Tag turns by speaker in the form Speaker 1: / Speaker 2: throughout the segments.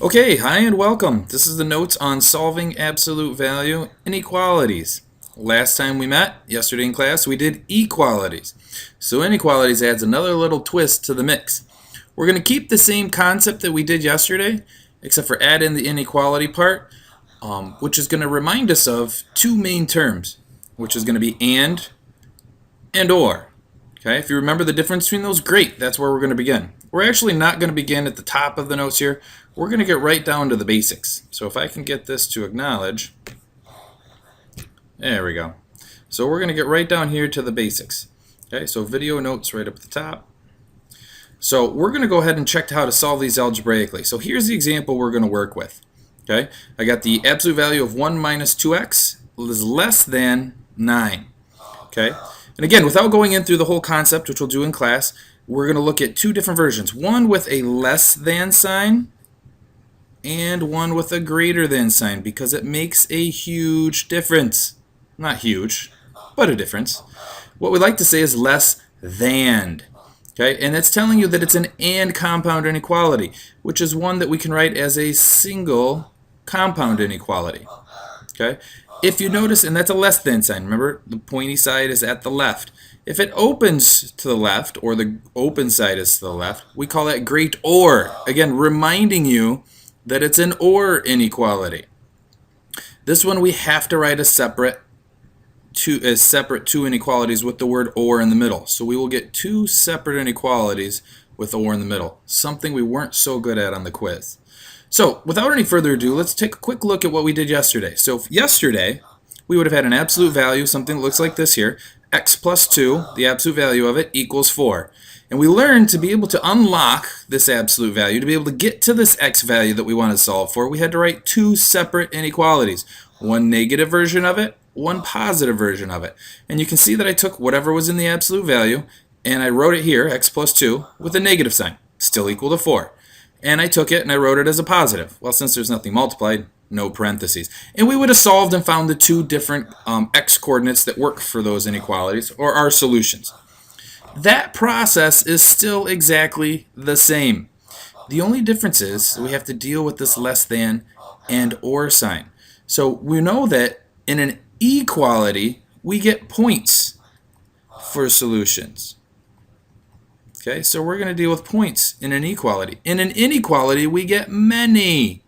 Speaker 1: Okay, hi and welcome. This is the notes on solving absolute value inequalities. Last time we met, yesterday in class, we did equalities. So inequalities adds another little twist to the mix. We're going to keep the same concept that we did yesterday, except for add in the inequality part, which is going to remind us of two main terms, which is going to be and or. Okay, if you remember the difference between those, great, that's where we're going to begin. We're actually not going to begin at the top of the notes here. We're going to get right down to the basics. So if I can get this to acknowledge, there we go. So we're going to get right down here to the basics. Okay, so video notes right up at the top. So we're going to go ahead and check how to solve these algebraically. So here's the example we're going to work with. Okay, I got the absolute value of 1 minus 2x is less than 9. Okay, and again, without going in through the whole concept, which we'll do in class, we're going to look at two different versions. One with a less than sign and one with a greater than sign, because it makes a huge difference. Not huge, but a difference. What we like to say is less than. Okay, and it's telling you that it's an and compound inequality, which is one that we can write as a single compound inequality. Okay, if you notice, and that's a less than sign, remember the pointy side is at the left. If it opens to the left, or the open side is to the left, we call that great or. Again, reminding you that it's an or inequality. This one we have to write as separate two inequalities with the word or in the middle. So we will get two separate inequalities with or in the middle, something we weren't so good at on the quiz. So without any further ado, let's take a quick look at what we did yesterday. So yesterday, we would have had an absolute value, something that looks like this here, x plus 2, the absolute value of it, equals 4. And we learned to be able to unlock this absolute value, to be able to get to this x value that we want to solve for, we had to write two separate inequalities. One negative version of it, one positive version of it. And you can see that I took whatever was in the absolute value, and I wrote it here, x plus 2, with a negative sign, still equal to 4. And I took it and I wrote it as a positive. Well, since there's nothing multiplied, no parentheses. And we would have solved and found the two different x coordinates that work for those inequalities, or our solutions. That process is still exactly the same. The only difference is we have to deal with this less than and or sign. So we know that in an equality, we get points for solutions. Okay, so we're going to deal with points in an equality. In an inequality, we get many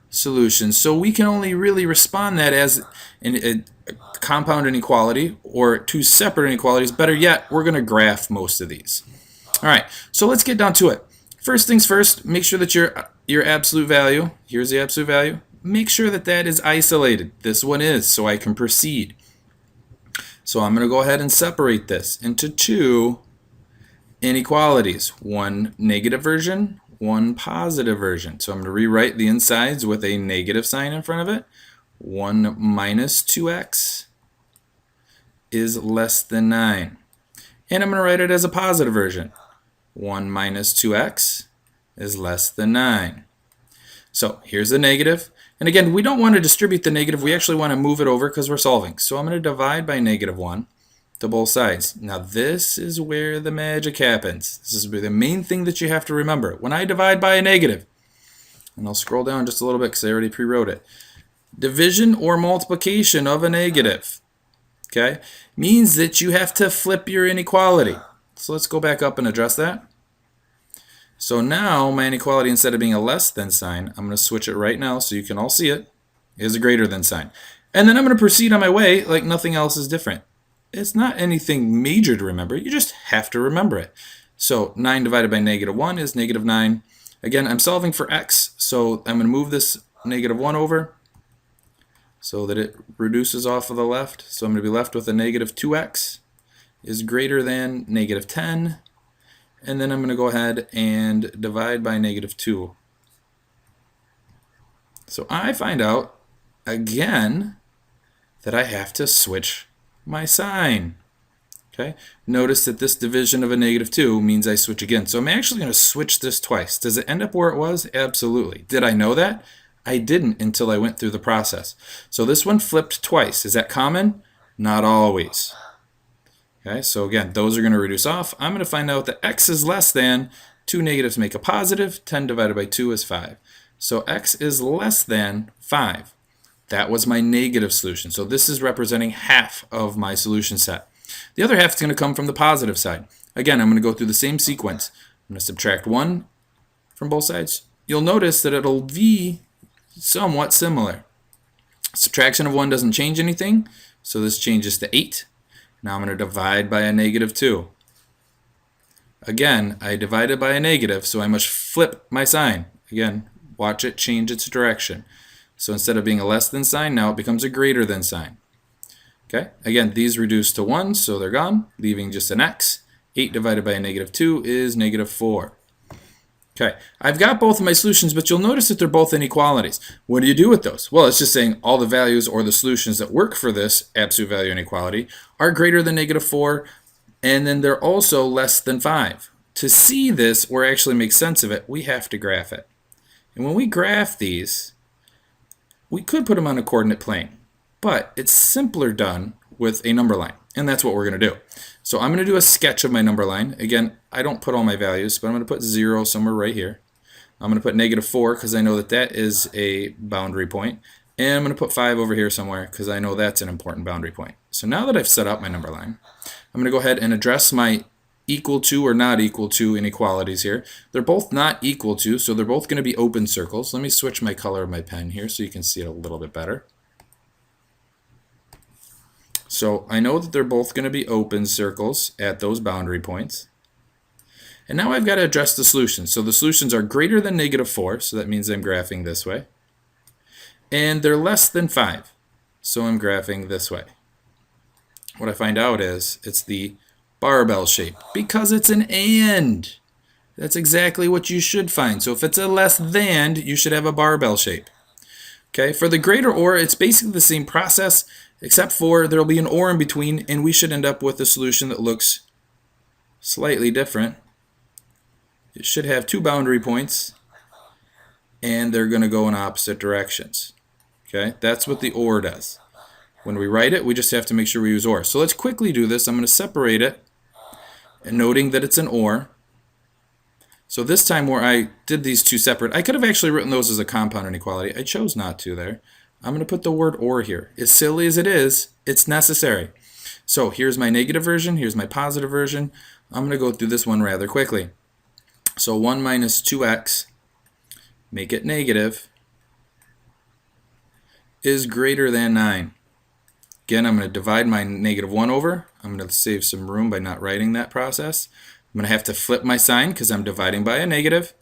Speaker 1: solutions. So we can only really respond that as a compound inequality or two separate inequalities. Better yet, we're going to graph most of these. All right, so let's get down to it. First things first, make sure that your absolute value, here's the absolute value, make sure that that is isolated. This one is, so I can proceed. So I'm going to go ahead and separate this into two inequalities, one negative version, one positive version. So I'm going to rewrite the insides with a negative sign in front of it. 1 minus 2x is less than 9. And I'm going to write it as a positive version. 1 minus 2x is less than 9. So here's the negative. And again, we don't want to distribute the negative. We actually want to move it over because we're solving. So I'm going to divide by negative 1 to both sides. Now this is where the magic happens. This is the main thing that you have to remember. When I divide by a negative, and I'll scroll down just a little bit because I already pre-wrote it. Division or multiplication of a negative, okay, means that you have to flip your inequality. So let's go back up and address that. So now my inequality, instead of being a less than sign, I'm going to switch it right now so you can all see it, is a greater than sign. And then I'm going to proceed on my way like nothing else is different. It's not anything major to remember. You just have to remember it. So 9 divided by negative 1 is negative 9. Again, I'm solving for x, so I'm going to move this negative 1 over so that it reduces off of the left. So I'm going to be left with a negative 2x is greater than negative 10. And then I'm going to go ahead and divide by negative 2. So I find out, again, that I have to switch my sign. Okay, notice that this division of a negative 2 means I switch again. So I'm actually going to switch this twice. Does it end up where it was? Absolutely. Did I know that? I didn't until I went through the process. So this one flipped twice. Is that common? Not always. Okay, so again, those are going to reduce off. I'm going to find out that x is less than, two negatives make a positive, 10 divided by 2 is 5. So x is less than 5. That was my negative solution. So this is representing half of my solution set. The other half is going to come from the positive side. Again, I'm going to go through the same sequence. I'm going to subtract 1 from both sides. You'll notice that it'll be somewhat similar. Subtraction of 1 doesn't change anything, so this changes to 8. Now I'm going to divide by a negative 2. Again, I divided by a negative, so I must flip my sign. Again, watch it change its direction. So instead of being a less than sign, now it becomes a greater than sign. Okay, again, these reduce to 1, so they're gone, leaving just an x. 8 divided by a negative 2 is negative 4. Okay, I've got both of my solutions, but you'll notice that they're both inequalities. What do you do with those? Well, it's just saying all the values or the solutions that work for this absolute value inequality are greater than negative 4, and then they're also less than 5. To see this or actually make sense of it, we have to graph it. And when we graph these, we could put them on a coordinate plane, but it's simpler done with a number line, and that's what we're going to do. So I'm going to do a sketch of my number line. Again, I don't put all my values, but I'm going to put 0 somewhere right here. I'm going to put negative 4 because I know that that is a boundary point. And I'm going to put 5 over here somewhere because I know that's an important boundary point. So now that I've set up my number line, I'm going to go ahead and address my equal to or not equal to inequalities here. They're both not equal to, so they're both going to be open circles. Let me switch my color of my pen here so you can see it a little bit better. So I know that they're both going to be open circles at those boundary points. And now I've got to address the solutions. So the solutions are greater than negative 4, so that means I'm graphing this way. And they're less than 5, so I'm graphing this way. What I find out is it's the barbell shape because it's an and. That's exactly what you should find. So if it's a less than, you should have a barbell shape. Okay, for the greater or, it's basically the same process, except for there'll be an or in between, and we should end up with a solution that looks slightly different. It should have 2 boundary points, and they're going to go in opposite directions. Okay, that's what the or does. When we write it, we just have to make sure we use or. So let's quickly do this. I'm going to separate it, and noting that it's an or. So this time where I did these two separate, I could have actually written those as a compound inequality. I chose not to there. I'm going to put the word or here. As silly as it is, it's necessary. So here's my negative version, here's my positive version. I'm going to go through this one rather quickly. So 1 minus 2x, make it negative, is greater than 9. Again, I'm going to divide my negative 1 over. I'm going to save some room by not writing that process. I'm going to have to flip my sign because I'm dividing by a negative.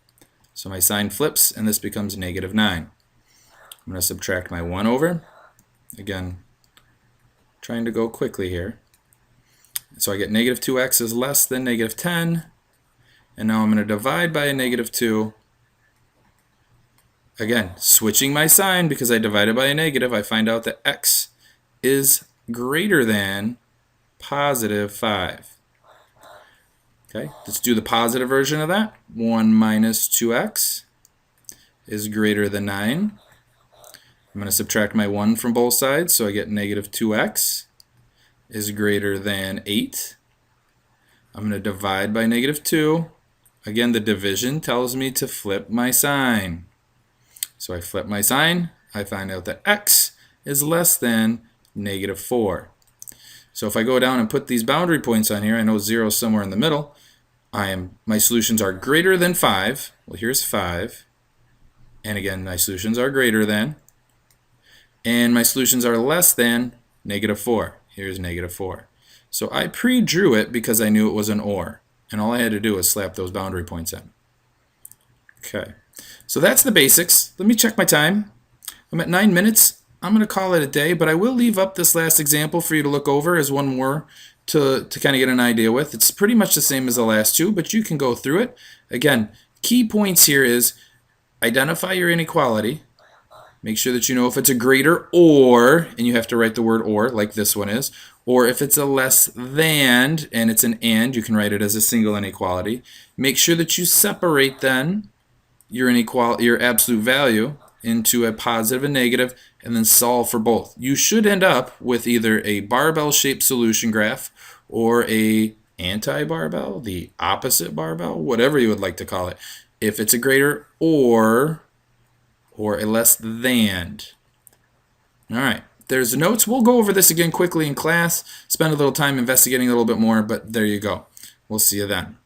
Speaker 1: So my sign flips and this becomes negative 9. I'm going to subtract my 1 over. Again, trying to go quickly here. So I get negative 2x is less than negative 10. And now I'm going to divide by a negative 2. Again, switching my sign because I divided by a negative, I find out that x is greater than positive 5. Okay, let's do the positive version of that. 1 minus 2x is greater than 9. I'm going to subtract my 1 from both sides, so I get negative 2x is greater than 8. I'm going to divide by negative 2. Again, the division tells me to flip my sign. So I flip my sign, I find out that x is less than negative 4. So if I go down and put these boundary points on here, I know 0 is somewhere in the middle. My solutions are greater than 5. Well, here's 5. And again, my solutions are greater than. And my solutions are less than negative 4. Here's negative 4. So I pre-drew it because I knew it was an or. And all I had to do was slap those boundary points in. Okay. So that's the basics. Let me check my time. I'm at 9 minutes. I'm going to call it a day, but I will leave up this last example for you to look over as one more to kind of get an idea with. It's pretty much the same as the last two, but you can go through it. Again, key points here is identify your inequality. Make sure that you know if it's a greater or, and you have to write the word or, like this one is, or if it's a less than, and it's an and, you can write it as a single inequality. Make sure that you separate then your inequality, your absolute value, into a positive and negative, and then solve for both. You should end up with either a barbell-shaped solution graph or a anti-barbell, the opposite barbell, whatever you would like to call it. If it's a greater or, or a less than. All right, there's the notes. We'll go over this again quickly in class, spend a little time investigating a little bit more, but there you go. We'll see you then.